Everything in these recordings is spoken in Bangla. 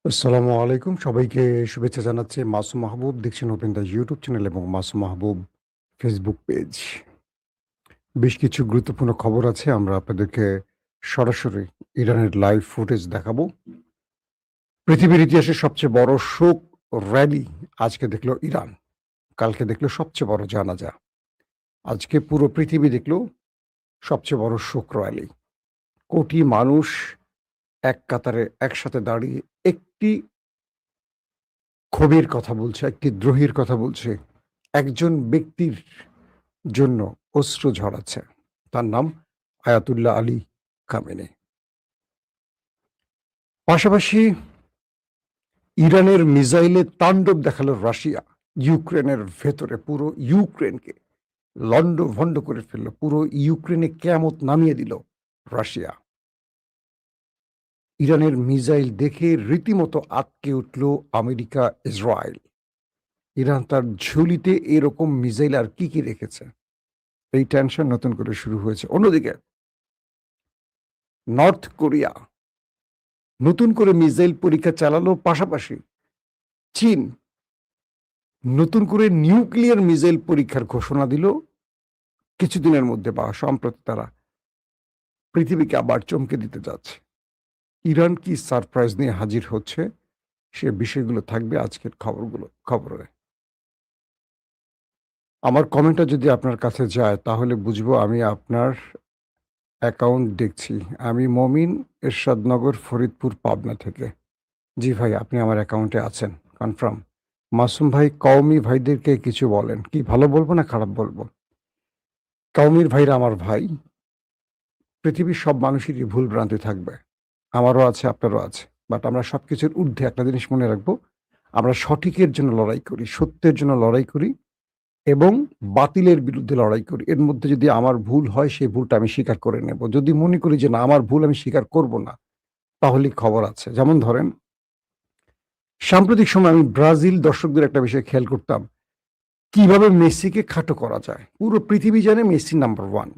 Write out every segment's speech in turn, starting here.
আসসালামু আলাইকুম। সবাইকে শুভেচ্ছা জানাচ্ছি। মাসুম মাহবুব দেখছেন ওপেন দ্য ইউটিউব চ্যানেল এবং মাসুম মাহবুব ফেসবুক পেজ। বেশ কিছু গুরুত্বপূর্ণ খবর আছে। আমরা আপনাদেরকে সরাসরি ইরানের লাইভ ফুটেজ দেখাবো। পৃথিবীর ইতিহাসে সবচেয়ে বড় শোক র‍্যালি আজকে দেখল ইরান। কালকে দেখল সবচেয়ে বড় জানাজা। আজকে পুরো পৃথিবী দেখল সবচেয়ে বড় শোক র‍্যালি। কোটি মানুষ এক কাতারে একসাথে দাঁড়িয়ে একটি ক্ষোভের কথা বলছে, একটি দ্রোহীর কথা বলছে। একজন ব্যক্তির জন্য অশ্রু ঝরাচ্ছে। তার নাম আয়াতুল্লাহ আলী খামেনি। পাশাপাশি ইরানের মিসাইলে তাণ্ডব দেখালো রাশিয়া। ইউক্রেনের ভেতরে পুরো ইউক্রেনকে লন্ডভন্ড করে ফেলল। পুরো ইউক্রেনে কিয়ামত নামিয়ে দিল রাশিয়া। ইরানের মিসাইল দেখে রীতিমতো আঁতকে উঠল আমেরিকা, ইসরায়েল। ইরান তার ঝুলিতে এরকম মিসাইল আর কি রেখেছে? এই টেনশন নতুন করে শুরু হয়েছে। অন্যদিকে নর্থ কোরিয়া নতুন করে মিসাইল পরীক্ষা চালালো। পাশাপাশি চীন নতুন করে নিউক্লিয়ার মিসাইল পরীক্ষার ঘোষণা দিল কিছুদিনের মধ্যে, বা সম্প্রতি তারা পৃথিবীকে আবার চমকে দিতে যাচ্ছে। ইরান কি সারপ্রাইজ নিয়ে হাজির হচ্ছে, সে বিষয়গুলো থাকবে আজকের খবরে। আমার কমেন্টটা যদি আপনার কাছে যায় তাহলে বুঝবো আমি আপনার অ্যাকাউন্ট দেখছি। আমি মমিন, এরশাদনগর, ফরিদপুর, পাবনা থেকে। জি ভাই, আপনি আমার অ্যাকাউন্টে আছেন, কনফার্ম। মাসুম ভাই, কওমি ভাইদেরকে কিছু বলেন। কি ভালো বলবো না খারাপ বলবো? কওমির ভাইরা আমার ভাই। পৃথিবীর সব মানুষেরই ভুল ভ্রান্তি থাকবে। আমারও আছে, আপনারও আছে। বাট আমরা সবকিছুর ঊর্ধ্বে একটা জিনিস মনে রাখবো, আমরা সঠিকের জন্য লড়াই করি, সত্যের জন্য লড়াই করি এবং বাতিলের বিরুদ্ধে লড়াই করি। এর মধ্যে যদি আমার ভুল হয়, সেই ভুলটা আমি স্বীকার করে নেব। যদি মনে করি যে না, আমার ভুল আমি স্বীকার করব না, তাহলেই খবর আছে। যেমন ধরেন, সাম্প্রতিক সময়ে আমি ব্রাজিল দর্শকদের একটা বিষয় খেয়াল করতাম, কিভাবে মেসিকে খাটো করা যায়। পুরো পৃথিবী জানে মেসি নাম্বার 1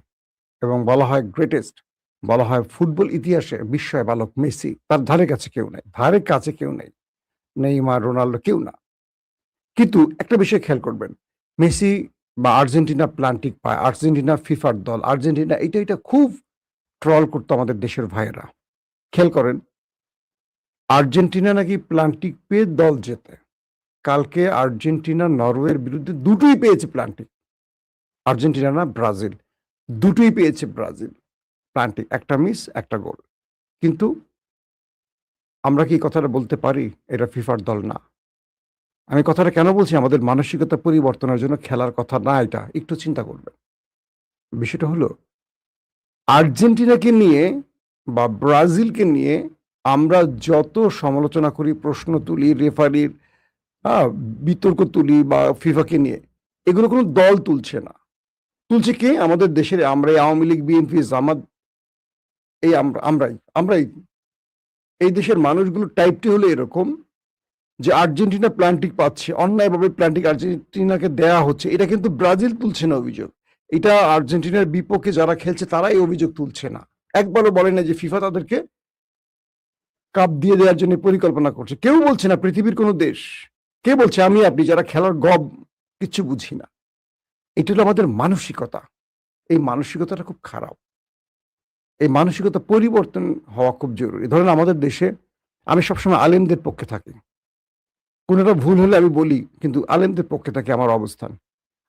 এবং বলা হয় গ্রেটেস্ট। বলা হয় ফুটবল ইতিহাসে বিস্ময় বালক মেসি। তার ধারে কাছে কেউ নেই। ধারে কাছে কেউ নেই। নেইমার, রোনাল্ডো কেউ না। কিন্তু একটা বিষয় খেয়াল করবেন, মেসি বা আর্জেন্টিনা প্লান্টিক পায়, আর্জেন্টিনা ফিফার দল, আর্জেন্টিনা এটা খুব ট্রল করতো আমাদের দেশের ভাইয়েরা। খেয়াল করেন, আর্জেন্টিনা নাকি প্লান্টিক পেয়ে দল জেতে। কালকে আর্জেন্টিনা নরওয়ের বিরুদ্ধে দুটোই পেয়েছে প্লান্টিক। আর্জেন্টিনা না, ব্রাজিল। দুটোই পেয়েছে ব্রাজিল প্লান্টিক। একটা মিস, একটা গোল। কিন্তু আমরা কি কথাটা বলতে পারি এটা ফিফার দল না? আমি কথাটা কেন বলছি? আমাদের মানসিকতা পরিবর্তনের জন্য খেলার কথা না এটা। একটু চিন্তা করবেন। বিষয়টা হলো, আর্জেন্টিনাকে নিয়ে বা ব্রাজিলকে নিয়ে আমরা যত সমালোচনা করি, প্রশ্ন তুলি, রেফারির বিতর্ক তুলি বা ফিফাকে নিয়ে, এগুলো কোনো দল তুলছে না। তুলছে কে? আমাদের দেশের আমরাই, আওয়ামী লীগ, বিএনপি, জামাত, এই আমরাই। এই দেশের মানুষগুলো টাইপটি হলো এরকম যে আর্জেন্টিনা প্লান্টিক পাচ্ছে, অন্যায়ভাবে প্লান্টিক আর্জেন্টিনাকে দেয়া হচ্ছে। এটা কিন্তু ব্রাজিল তুলছে না অভিযোগ। এটা আর্জেন্টিনার বিপক্ষে যারা খেলছে তারাই অভিযোগ তুলছে না। একবারও বলে না যে ফিফা তাদেরকে কাপ দিয়ে দেওয়ার জন্য পরিকল্পনা করছে। কেউ বলছে না, পৃথিবীর কোনো দেশ। কে বলছে? আমি আপনি যারা খেলার গব কিচ্ছু বুঝি না। এটা হলো আমাদের মানসিকতা। এই মানসিকতাটা খুব খারাপ। এই মানসিকতা পরিবর্তন হওয়া খুব জরুরি। ধরেন আমাদের দেশে আমি সবসময় আলেমদের পক্ষে থাকি। কোনটা ভুল হলে আমি বলি, কিন্তু আলেমদের পক্ষে থাকি আমার অবস্থান।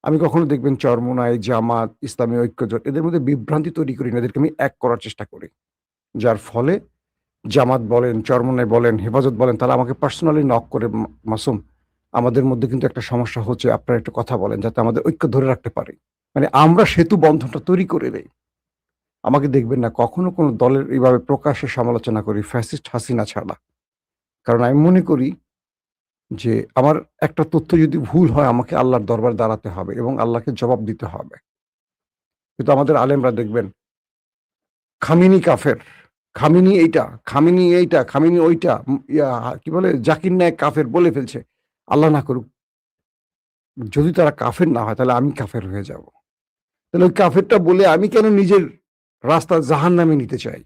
আমি কখনো দেখবেন চরমোনাই, জামাত, ইসলামী ঐক্যজোট এদের মধ্যে বিভ্রান্তি তৈরি করি না। এদেরকে আমি এক করার চেষ্টা করি। যার ফলে জামাত বলেন, চরমোনাই বলেন, হেফাজত বলেন, তারা আমাকে পার্সোনালি নক করে, মাসুম আমাদের মধ্যে কিন্তু একটা সমস্যা হচ্ছে, আপনারা একটু কথা বলেন যাতে আমাদের ঐক্য ধরে রাখতে পারি। মানে আমরা সেতু বন্ধনটা তৈরি করে দেই। আমাকে দেখবেন না কখনো কোনো দলের এইভাবে প্রকাশ্যে সমালোচনা করি, ফ্যাসিস্ট হাসিনা ছাড়া। কারণ আমি মনে করি যে আমার একটা তথ্য যদি ভুল হয়, আমাকে আল্লাহর দরবারে দাঁড়াতে হবে এবং আল্লাহকে জবাব দিতে হবে। কিন্তু আমাদের আলেমরা দেখবেন, খামেনি কাফের, খামেনি এইটা, খামেনি এইটা, খামেনি ওইটা, কি বলে, জাকির নায়েক কাফের বলে ফেলছে। আল্লাহ না করুক, যদি তারা কাফের না হয় তাহলে আমি কাফের হয়ে যাব। তাহলে ওই কাফেরটা বলে আমি কেন নিজের রাস্তা জাহান্নামে নিতে চাই?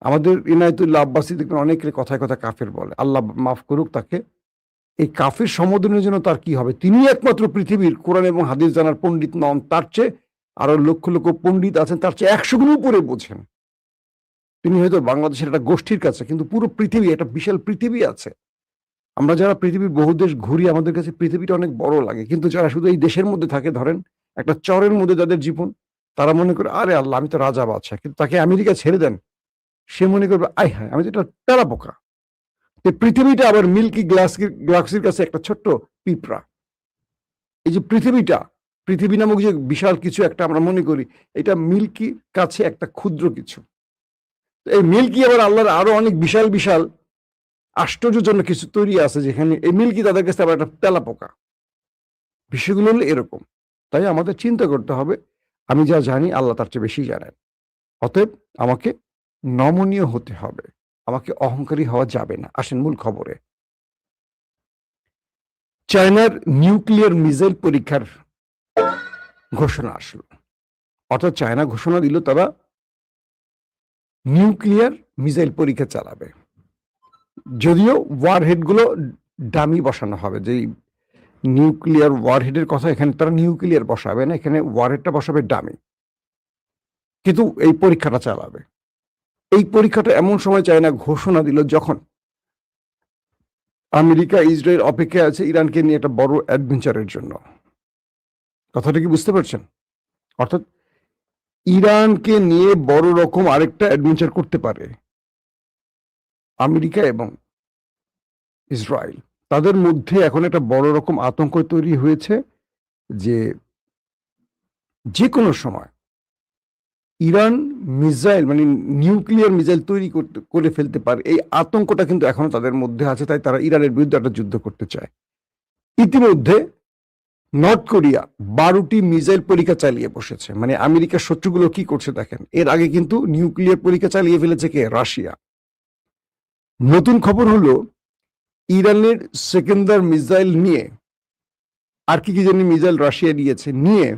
আমাদের ইনায়েতুল্লাহ আব্বাসী দেখবেন অনেকের কথায় কথায় কাফের বলে, আল্লাহ মাফ করুক তাকে। এই কাফের সম্বোধনের জন্য তার কি হবে? তিনি একমাত্র পৃথিবীর কোরআন এবং হাদিস জানার পণ্ডিত নন, তার চেয়ে আরো লক্ষ লক্ষ পণ্ডিত আছেন, তার চেয়ে 100 গুণ উপরে বোঝেন। তিনি হয়তো বাংলাদেশের একটা গোষ্ঠীর কাছে, কিন্তু পুরো পৃথিবী, একটা বিশাল পৃথিবী আছে। আমরা যারা পৃথিবীর বহু দেশ ঘুরি, আমাদের কাছে পৃথিবীটা অনেক বড় লাগে, কিন্তু যারা শুধু এই দেশের মধ্যে থাকে, ধরেন একটা চরের মধ্যে যাদের জীবন, তারা মনে করে আরে আল্লাহ আমি তো রাজা বাদশা, কিন্তু তাকে আমেরিকা ছেড়ে দেন, সে মনে করবে আয় হায় আমি তো একটা তেলা পোকা। পৃথিবীটা আবার মিল্কি গ্যালাক্সির কাছে একটা ছোট্ট পিঁপড়া। এই যে পৃথিবীটা, পৃথিবী নামক যে বিশাল কিছু একটা আমরা মনে করি, এটা মিল্কি কাছে একটা ক্ষুদ্র কিছু। এই মিল্কি আবার আল্লাহর আরো অনেক বিশাল বিশাল আশ্চর্যজনক কিছু তৈরি আছে, যেখানে এই মিল্কি তাদের কাছে আবার একটা তেলা পোকা। বিষয়গুলো হলো এরকম। তাই আমাদের চিন্তা করতে হবে, আমি যা জানি আল্লাহ তার চেয়ে বেশি জানেন। অতএব আমাকে নমনীয় হতে হবে, আমাকে অহংকারী হওয়া যাবে না। আসেন মূল খবরে। চায়নার নিউক্লিয়ার মিসাইল পরীক্ষার ঘোষণা আসলো। অর্থাৎ চায়না ঘোষণা দিল তারা নিউক্লিয়ার মিসাইল পরীক্ষা চালাবে। যদিও ওয়ারহেড গুলো ডামি বসানো হবে, যে নিউক্লিয়ার ওয়ারহেডের কথা, এখানে তারা নিউক্লিয়ার বসাবে না, এখানে ওয়ারহেডটা বসাবে ডামি, কিন্তু এই পরীক্ষাটা চালাবে। এই পরীক্ষাটা এমন সময় চায়না ঘোষণা দিল যখন আমেরিকা ইসরায়েল অপেক্ষায় আছে ইরানকে নিয়ে একটা বড় অ্যাডভেঞ্চারের জন্য। কথাটা কি বুঝতে পারছেন? অর্থাৎ ইরানকে নিয়ে বড় রকম আরেকটা অ্যাডভেঞ্চার করতে পারে আমেরিকা এবং ইসরায়েল। তাদের মধ্যে এখন একটা বড় রকম আতঙ্ক তৈরি হয়েছে যে যে কোনো সময় ইরান মিসাইল, মানে নিউক্লিয়ার মিসাইল তৈরি করে ফেলতে পারে। এই আতঙ্কটা কিন্তু এখনো তাদের মধ্যে আছে, তাই তারা ইরানের বিরুদ্ধে একটা যুদ্ধ করতে চায়। ইতিমধ্যে নর্থ কোরিয়া 12টি মিসাইল পরীক্ষা চালিয়ে বসেছে। মানে আমেরিকার শত্রুগুলো কি করছে দেখেন। এর আগে কিন্তু নিউক্লিয়ার পরীক্ষা চালিয়ে ফেলেছে কে? রাশিয়া। নতুন খবর হলো ইরানের সেকেন্দার মিসাইল নিয়ে, আর কি কি জানি মিসাইল রাশিয়া নিয়ে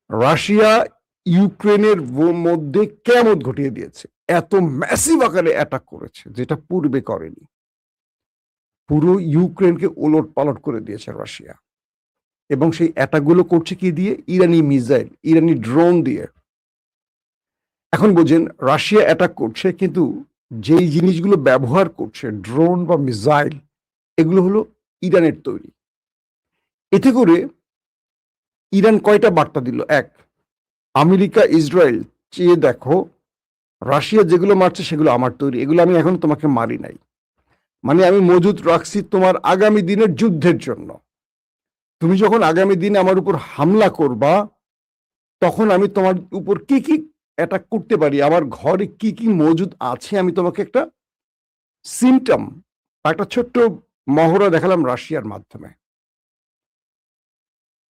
রাশিয়া ইউক্রেনের মধ্যে কিয়ামত ঘটিয়ে দিয়েছে। এত ম্যাসিভ আকারে অ্যাটাক করেছে যেটা পূর্বে করেনি। পুরো ইউক্রেনকে ওলট পালট করে দিয়েছে রাশিয়া। এবং সেই অ্যাটাকগুলো করছে কি দিয়ে? ইরানি মিসাইল, ইরানি ড্রোন দিয়ে। এখন বোঝেন, রাশিয়া অ্যাটাক করছে, কিন্তু যেই জিনিসগুলো ব্যবহার করছে, ড্রোন বা মিসাইল, এগুলো হলো ইরানের তৈরি। এতে করে ইরান কয়টা বার্তা দিল? এক, আমেরিকা ইসরায়েল চেয়ে দেখো, রাশিয়া যেগুলো মারছে সেগুলো আমার তৈরি, এগুলো আমি এখন তোমাকে মারি নাই, মানে আমি মজুদ রাখছি তোমার আগামী দিনের যুদ্ধের জন্য। তুমি যখন আগামী দিনে আমার উপর হামলা করবা, তখন আমি তোমার উপর কি কি অ্যাটাক করতে পারি, আমার ঘরে কি কি মজুদ আছে, আমি তোমাকে একটা সিমটম বা একটা ছোট্ট মহড়া দেখালাম রাশিয়ার মাধ্যমে।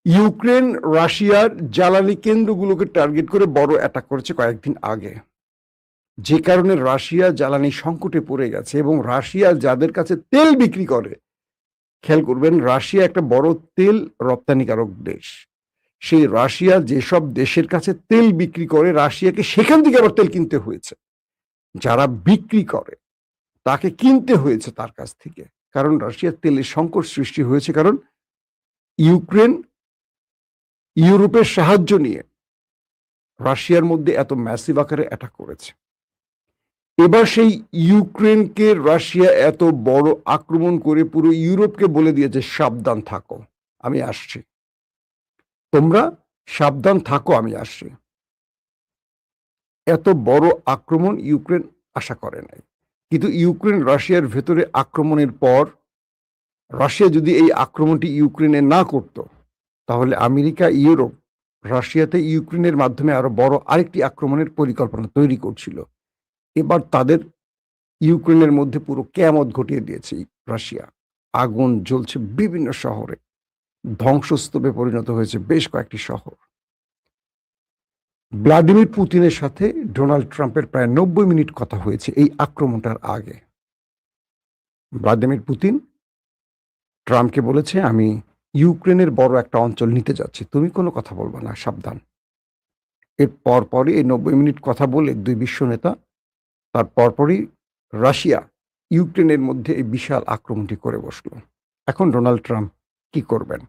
ইউক্রেন রাশিয়ার জ্বালানি কেন্দ্রগুলোকে টার্গেট করে বড় অ্যাটাক করেছে কয়েকদিন আগে, যে কারণে রাশিয়া জ্বালানি সংকটে পড়ে গেছে। এবং রাশিয়া যাদের কাছে তেল বিক্রি করে, খেয়াল করবেন, রাশিয়া একটা বড় তেল রপ্তানিকারক দেশ। সেই রাশিয়া যেসব দেশের কাছে তেল বিক্রি করে, রাশিয়াকে সেখান থেকে আবার তেল কিনতে হয়েছে। যারা বিক্রি করে তাকে কিনতে হয়েছে তার কাছ থেকে, কারণ রাশিয়ার তেলের সংকট সৃষ্টি হয়েছে, কারণ ইউক্রেন ইউরোপের সাহায্য নিয়ে রাশিয়ার মধ্যে এত ম্যাসিভ আকারে অ্যাটাক করেছে। এবার সেই ইউক্রেনকে রাশিয়া এত বড় আক্রমণ করে পুরো ইউরোপকে বলে দিয়েছে সাবধান থাকো, আমি আসছি, তোমরা সাবধান থাকো, আমি আসছি। এত বড় আক্রমণ ইউক্রেন আশা করে নাই। কিন্তু ইউক্রেন রাশিয়ার ভেতরে আক্রমণের পর, রাশিয়া যদি এই আক্রমণটি ইউক্রেনে না করত, তাহলে আমেরিকা ইউরোপ রাশিয়াতে ইউক্রেনের মাধ্যমে আরো বড় আরেকটি আক্রমণের পরিকল্পনা তৈরি করছিল। এবার তাদের ইউক্রেনের মধ্যে পুরো কিয়ামত ঘটিয়ে দিয়েছে রাশিয়া। আগুন জ্বলছে বিভিন্ন শহরে, ধ্বংসস্তূপে পরিণত হয়েছে বেশ কয়েকটি শহর। ভ্লাদিমির পুতিনের সাথে ডোনাল্ড ট্রাম্পের প্রায় 90 মিনিট কথা হয়েছে এই আক্রমণটার আগে। ভ্লাদিমির পুতিন ট্রাম্পকে বলেছে, আমি ইউক্রেনের বড় একটা অঞ্চল নিতে যাচ্ছি, তুমি কোনো কথা বলবা না, সাবধান। এর পরপরই এই 90 মিনিট কথা বলে দুই বিশ্ব নেতা তার পরপরই রাশিয়া ইউক্রেনের মধ্যে এই বিশাল আক্রমণটি করে বসল। এখন ডোনাল্ড ট্রাম্প কি করবেন?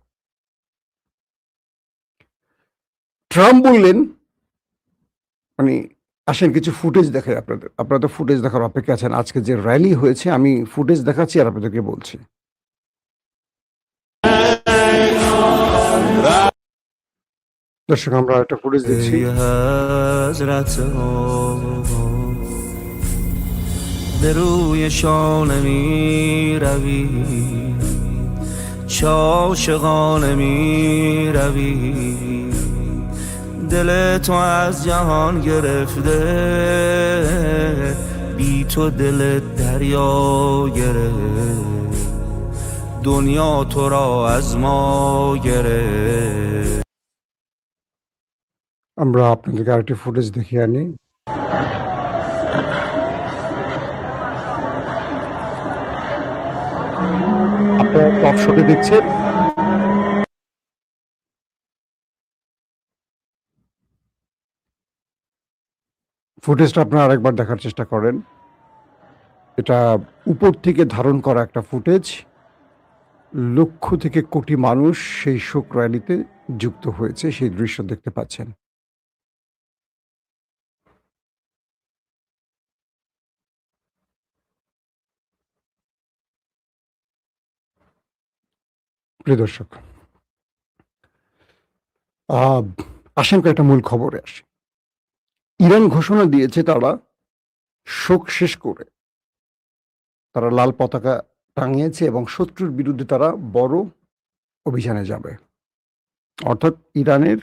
ট্রাম্প বললেন, মানে আসেন কিছু ফুটেজ দেখাই আপনাদের। আপনারা তো ফুটেজ দেখার অপেক্ষা আছেন। আজকে যে র্যালি হয়েছে আমি ফুটেজ দেখাচ্ছি আর আপনাদেরকে বলছি। দর্শক, আমরা একটা ফুটেজ দিচ্ছি। به روی شانه می روی عاشقانه می روی دل تو از جهان گرفته بی تو دل دریا گرفت دنیا تو را از ما گرفت আমরা আপনাদেরকে আরেকটি ফুটেজ দেখিয়ে আনি। আপনারা টপ শটে দেখছেন। ফুটেজটা আপনারা আরেকবার দেখার চেষ্টা করেন। এটা উপর থেকে ধারণ করা একটা ফুটেজ। লক্ষ থেকে কোটি মানুষ সেই শোক র্যালিতে যুক্ত হয়েছে, সেই দৃশ্য দেখতে পাচ্ছেন। প্রিয় দর্শক, আসেন কয়েকটা মূল খবরে আসে। ইরান ঘোষণা দিয়েছে তারা শোক শেষ করে তারা লাল পতাকা টাঙিয়েছে এবং শত্রুর বিরুদ্ধে তারা বড় অভিযানে যাবে। অর্থাৎ ইরানের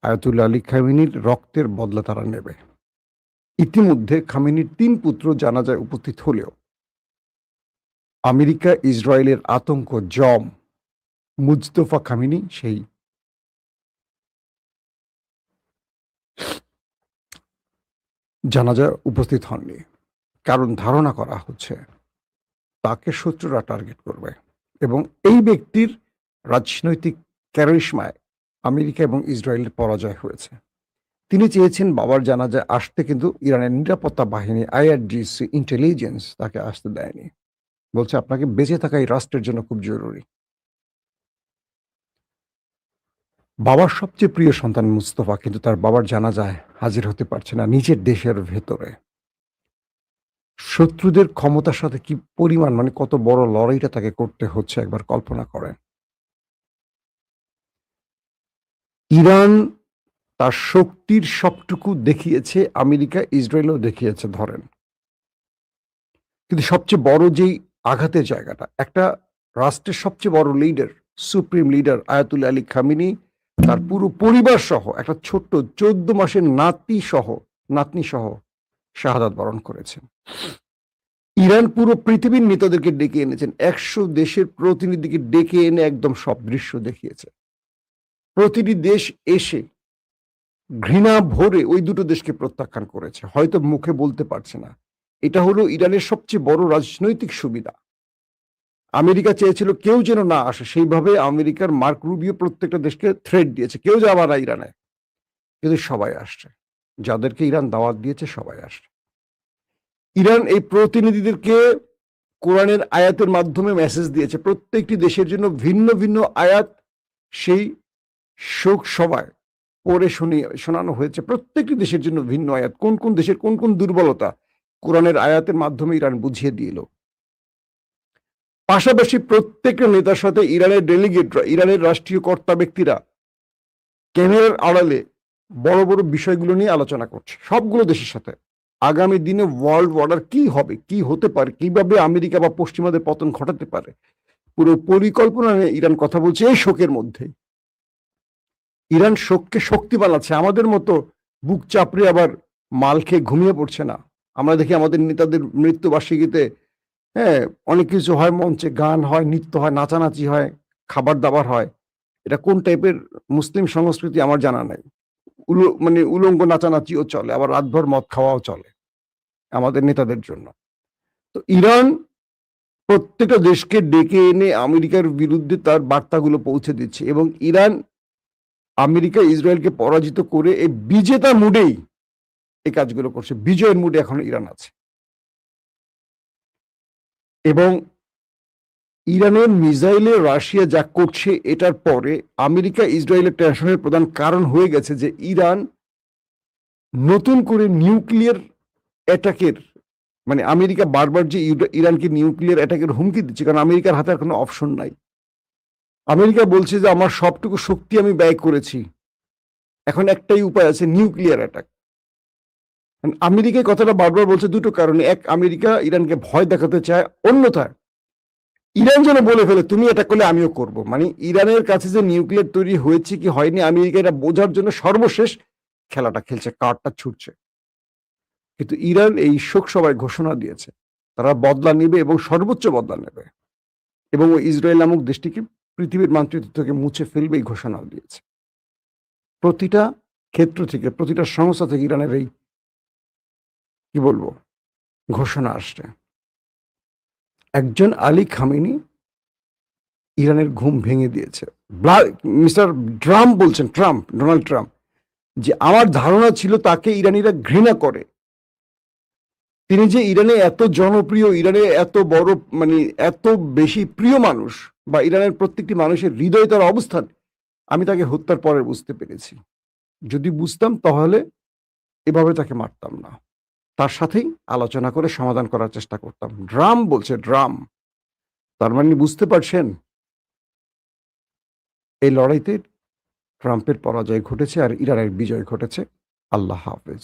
আয়াতুল্লাহ আলী খামেনির রক্তের বদলা তারা নেবে। ইতিমধ্যে খামেনির 3 পুত্র জানাজায় উপস্থিত হলেও আমেরিকা ইসরায়েলের আতঙ্ক জম মুজতফা খামেনি সেই জানাজায় উপস্থিত হননি। কারণ ধারণা করা হচ্ছে তাকে শত্রুরা টার্গেট করবে এবং এই ব্যক্তির রাজনৈতিক ক্যারিশমায় আমেরিকা এবং ইসরায়েলের পরাজয় হয়েছে। তিনি চেয়েছেন বাবার জানাজায় আসতে, কিন্তু ইরানের নিরাপত্তা বাহিনী আইআরজিসি ইন্টেলিজেন্স তাকে আসতে দেয়নি। বলছে আপনাকে বেঁচে থাকা এই রাষ্ট্রের জন্য খুব জরুরি। বাবার সবচেয়ে প্রিয় সন্তান মুস্তফা কিন্তু তার বাবার জানাজায় হাজির হতে পারছে না নিজের দেশের ভেতরে। শত্রুদের ক্ষমতার সাথে কি পরিমাণ, মানে কত বড় লড়াইটা তাকে করতে হচ্ছে একবার কল্পনা করেন। ইরান তার শক্তির সবটুকু দেখিয়েছে, আমেরিকা ইসরায়েলও দেখিয়েছে ধরেন। কিন্তু সবচেয়ে বড় যেই আঘাতের জায়গাটা, একটা রাষ্ট্রের সবচেয়ে বড় leader, supreme leader Ayatollah Ali Khamenei তার পুরো পরিবার সহ একটা ছোট্ট 14 মাসের নাতনি সহ শাহাদাত বরণ করেছেন। ইরান পুরো পৃথিবীর নেতাদেরকে ডেকে এনেছেন, 100 দেশের প্রতিনিধিকে ডেকে এনে একদম সব দৃশ্য দেখিয়েছে। প্রতিটি দেশ এসে ঘৃণা ভরে ওই দুটো দেশকে প্রত্যাখ্যান করেছে, হয়তো মুখে বলতে পারছে না। এটা হলো ইরানের সবচেয়ে বড় রাজনৈতিক সুবিধা। আমেরিকা চেয়েছিল কেউ যেন না আসে, সেইভাবে আমেরিকার মার্ক রুবিও প্রত্যেকটা দেশকে থ্রেট দিয়েছে, কেউ যাবে না ইরানে, কিন্তু সবাই আসছে। যাদেরকে ইরান দাওয়াত দিয়েছে সবাই আসছে। ইরান এই প্রতিনিধিদেরকে কোরআনের আয়াতের মাধ্যমে মেসেজ দিয়েছে, প্রত্যেকটি দেশের জন্য ভিন্ন ভিন্ন আয়াত সেই শোক সভায় পড়ে শোনানো হয়েছে। প্রত্যেকটি দেশের জন্য ভিন্ন আয়াত, কোন কোন দেশের কোন কোন দুর্বলতা কোরআনের আয়াতের মাধ্যমে ইরান বুঝিয়ে দিল। পাশাপাশি প্রত্যেকটা নেতার সাথে ইরানের ডেলিগেটরা, ইরানের রাষ্ট্রীয় কর্তা ব্যক্তিরা ক্যামেরার আড়ালে বড় বড় বিষয়গুলো নিয়ে আলোচনা করছে সবগুলো দেশের সাথে। আগামী দিনে ওয়ার্ল্ড অর্ডার কি হবে, কি হতে পারে, কিভাবে আমেরিকা বা পশ্চিমাদের পতন ঘটাতে পারে, পুরো পরিকল্পনা নিয়ে ইরান কথা বলছে এই শোকের মধ্যে। ইরান শোককে শক্তি বানাচ্ছে, আমাদের মতো বুক চাপড়ে আবার মাল খেয়ে ঘুমিয়ে পড়ছে না। আমরা দেখি আমাদের নেতাদের মৃত্যুবার্ষিকীতে অনেক কিছু হয়, মঞ্চে গান হয়, নৃত্য হয়, নাচানাচি হয়, খাবার দাবার হয়। এটা কোন টাইপের মুসলিম সংস্কৃতি আমার জানা নাই। মানে উলঙ্গ নাচানাচিও চলে, আবার রাতভর মদ খাওয়াও চলে আমাদের নেতাদের জন্য। তো ইরান প্রত্যেকটা দেশকে ডেকে এনে আমেরিকার বিরুদ্ধে তার বার্তাগুলো পৌঁছে দিচ্ছে এবং ইরান আমেরিকা ইসরায়েলকে পরাজিত করে এই বিজেতা মুডেই এই কাজগুলো করছে। বিজয়ের মুডে এখন ইরান আছে। এবং ইরানের মিসাইলে রাশিয়া যা করছে এটার পরে আমেরিকা ইসরায়েলের টেনশনের প্রধান কারণ হয়ে গেছে যে ইরান নতুন করে নিউক্লিয়ার অ্যাটাকের, মানে আমেরিকা বারবার যে ইরানকে নিউক্লিয়ার অ্যাটাকের হুমকি দিচ্ছে, কারণ আমেরিকার হাতে আর কোনো অপশন নাই। আমেরিকা বলছে যে আমার সবটুকু শক্তি আমি ব্যয় করেছি, এখন একটাই উপায় আছে, নিউক্লিয়ার অ্যাটাক। আমেরিকা কথাটা বারবার বলছে দুটো কারণে, এক, আমেরিকা ইরানকে ভয় দেখাতে চায়, অন্যথায় ইরান যেন বলে ফেলে তুমি এটা করলে আমিও করব। মানে ইরানের কাছে যে নিউক্লিয়ার তৈরি হয়েছে কি হয়নি আমেরিকা এটা বোঝার জন্য সর্বশেষ খেলাটা খেলছে, কার্ডটা ছুটছে। কিন্তু ইরান এই শোক সভায় ঘোষণা দিয়েছে তারা বদলা নেবে এবং সর্বোচ্চ বদলা নেবে, এবং ওই ইসরায়েল নামক দেশটিকে পৃথিবীর মানচিত্র থেকে মুছে ফেলবে এই ঘোষণাও দিয়েছে। প্রতিটা ক্ষেত্র থেকে, প্রতিটা সংস্থা থেকে ইরানের এই কি বলবো ঘোষণা আসছে। একজন আলী খামেনি ইরানের ঘুম ভেঙে দিয়েছে। মিস্টার ট্রাম্প বলছেন, ডোনাল্ড ট্রাম্প, যে আমার ধারণা ছিল তাকে ইরানিরা ঘৃণা করে। তিনি যে ইরানে এত জনপ্রিয়, ইরানে এত বড়, মানে এত বেশি প্রিয় মানুষ, বা ইরানের প্রত্যেকটি মানুষের হৃদয়ে তার অবস্থান, আমি তাকে হত্যার পরে বুঝতে পেরেছি। যদি বুঝতাম তাহলে এভাবে তাকে মারতাম না, তার সাথেই আলোচনা করে সমাধান করার চেষ্টা করতাম। ড্রাম বলছে, ড্রাম, তার মানে বুঝতে পারছেন এই লড়াইতে ট্রাম্পের পরাজয় ঘটেছে আর ইরানের বিজয় ঘটেছে। আল্লাহ হাফেজ।